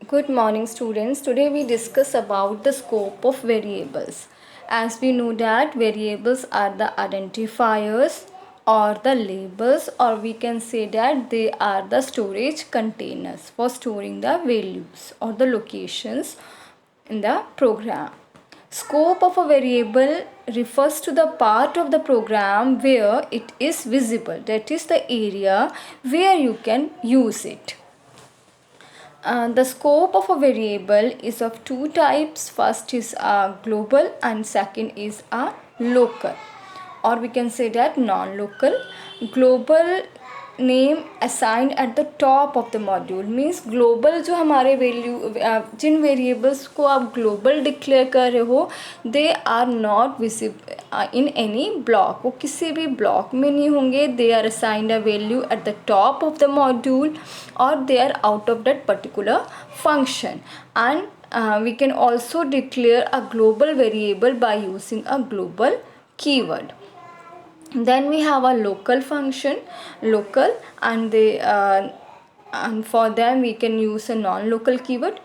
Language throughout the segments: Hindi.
Good morning students. Today we discuss about the scope of variables. As we know that variables are the identifiers or the labels, or we can say that they are the storage containers for storing the values or the locations in the program. Scope of a variable refers to the part of the program where it is visible, that is the area where you can use it. The scope of a variable is of two types. First is a global and second is a local, or we can say that non-local. Global name assigned eight the top of the module means global जो हमारे वैल्यू जिन वेरिएबल्स को आप ग्लोबल डिक्लेयर कर रहे हो they are not visible in any block, वो किसी भी ब्लॉक में नहीं होंगे. They are assigned a value at the top of the module और they are out of that particular function. And we can also declare a global variable by using a global keyword. Then we have a local function, local, and for them we can use a non-local keyword.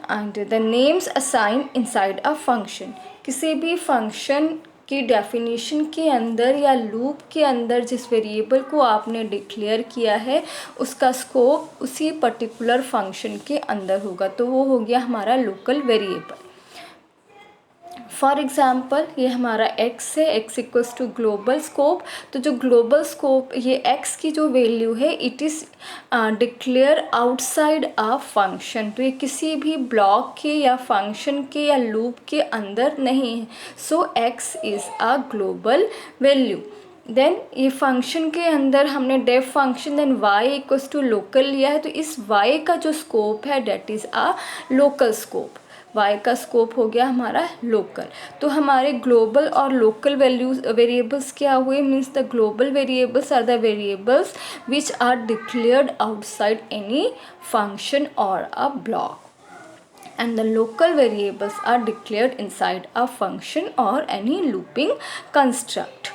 And the names assigned inside a function, किसी भी function की डेफिनेशन के अंदर या लूप के अंदर जिस वेरिएबल को आपने डिक्लेयर किया है उसका स्कोप उसी पर्टिकुलर फंक्शन के अंदर होगा, तो वो हो गया हमारा लोकल वेरिएबल. फॉर एग्ज़ाम्पल ये हमारा x है, x equals to global scope. तो जो ग्लोबल स्कोप ये x की जो वैल्यू है it is declare outside a function, तो ये किसी भी ब्लॉक के या फंक्शन के या लूप के अंदर नहीं है. So x is a global value. Then ये फंक्शन के अंदर हमने def function then y equals to local लिया है, तो इस y का जो स्कोप है that is a local scope. y का स्कोप हो गया हमारा लोकल. तो हमारे ग्लोबल और लोकल वैल्यूज वेरिएबल्स क्या हुए means the global variables are the variables which are declared outside any function और a block, and the local variables are declared inside a function or any looping construct.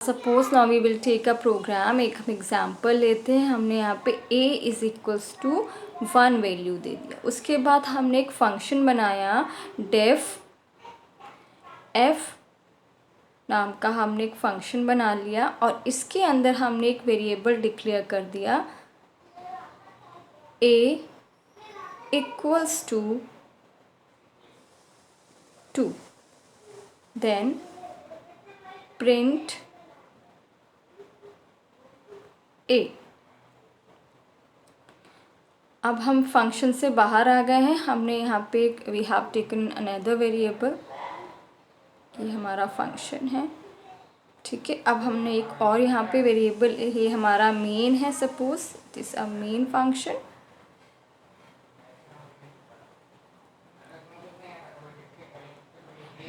Suppose now we will take a program. एक हम एग्जाम्पल लेते हैं. हमने यहाँ पे a is equals to 1 value दे दिया. उसके बाद हमने एक फंक्शन बनाया डेफ f नाम का, हमने एक फंक्शन बना लिया और इसके अंदर हमने एक वेरिएबल डिक्लेयर कर दिया a equals to 2. Then print a. अब हम फंक्शन से बाहर आ गए हैं. हमने यहाँ पे we have taken another variable, ये हमारा फंक्शन है, ठीक है. अब हमने एक और यहाँ पे वेरिएबल, ये हमारा मेन है, suppose this a main function.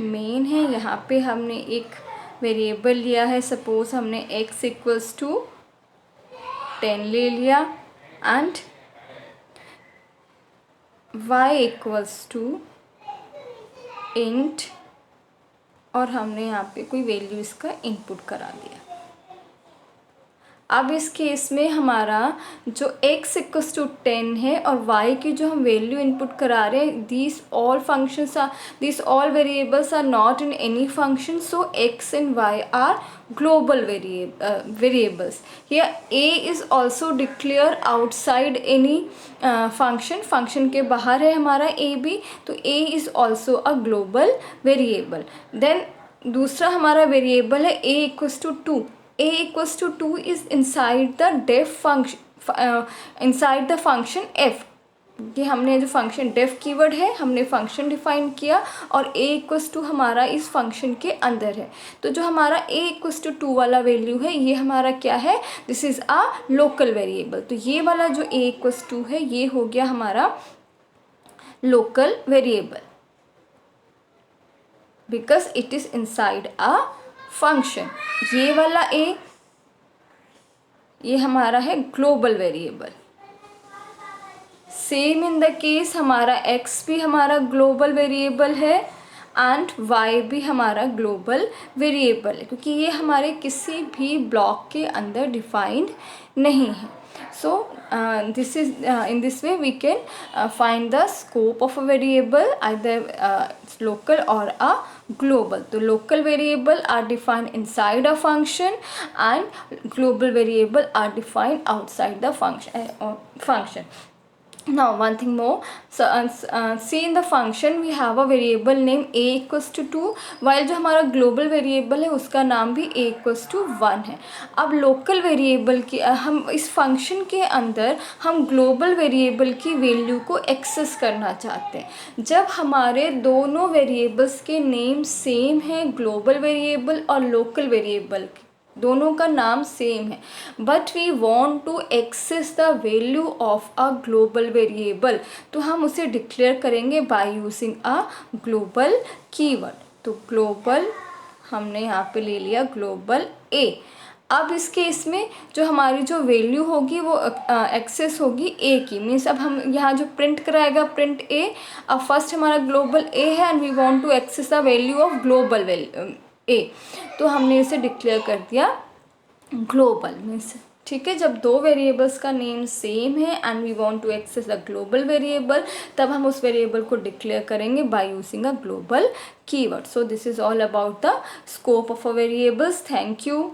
Main है, यहाँ पे हमने एक वेरिएबल लिया है, सपोज हमने x इक्वल्स टू 10 ले लिया and y equals to int, और हमने यहाँ पे कोई वैल्यू इसका इनपुट करा दिया. अब इस केस में हमारा जो x इक्वल्स टू 10 है और y की जो हम वैल्यू इनपुट करा रहे हैं, this all variables are not in any function, so x and y are global variables. Here a is also declare outside any function के बाहर है हमारा a भी, तो a is also a global variable. Then दूसरा हमारा वेरिएबल है a equals to 2. a equals to 2 is inside the def function, inside the function f. ये हमने जो फंक्शन डेफ कीवर्ड है हमने फंक्शन डिफाइन किया और a इक्वल्स टू हमारा इस फंक्शन के अंदर है. तो जो हमारा a इक्वल्स टू 2 वाला वैल्यू है ये हमारा क्या है, this is a local variable. तो ये वाला जो a इक्वल्स टू है ये हो गया हमारा local variable because it is inside a function. ये वाला a ये हमारा है global variable. Same in the case हमारा x भी हमारा ग्लोबल वेरिएबल है एंड y भी हमारा ग्लोबल वेरिएबल है, क्योंकि ये हमारे किसी भी ब्लॉक के अंदर डिफाइंड नहीं है. So this is in this way we can find the scope of a variable, either it's local or a global. तो local variable are defined inside a function and global variable are defined outside the function. Now one thing more, so see in the function we have a variable name a equals to 2, while जो हमारा global variable है उसका नाम भी a equals to 1 है. अब local variable की हम इस function के अंदर हम global variable की value को access करना चाहते हैं. जब हमारे दोनों variables के name same हैं, global variable और local variable की दोनों का नाम सेम है, but we want to access the value of a global variable, तो हम उसे डिक्लेयर करेंगे by using a global keyword. तो ग्लोबल हमने यहाँ पे ले लिया ग्लोबल ए. अब इस केस में जो हमारी जो वैल्यू होगी वो एक्सेस होगी ए की, मीन्स अब हम यहाँ जो प्रिंट कराएगा प्रिंट ए. अब फर्स्ट हमारा ग्लोबल ए है and we want to access the value of global a, तो हमने इसे डिक्लेयर कर दिया ग्लोबल. मीन्स ठीक है, जब दो वेरिएबल्स का नेम सेम है and we want to access the global variable, तब हम उस वेरिएबल को डिक्लेयर करेंगे by using a global keyword. So this is all about the scope of a variables. Thank you.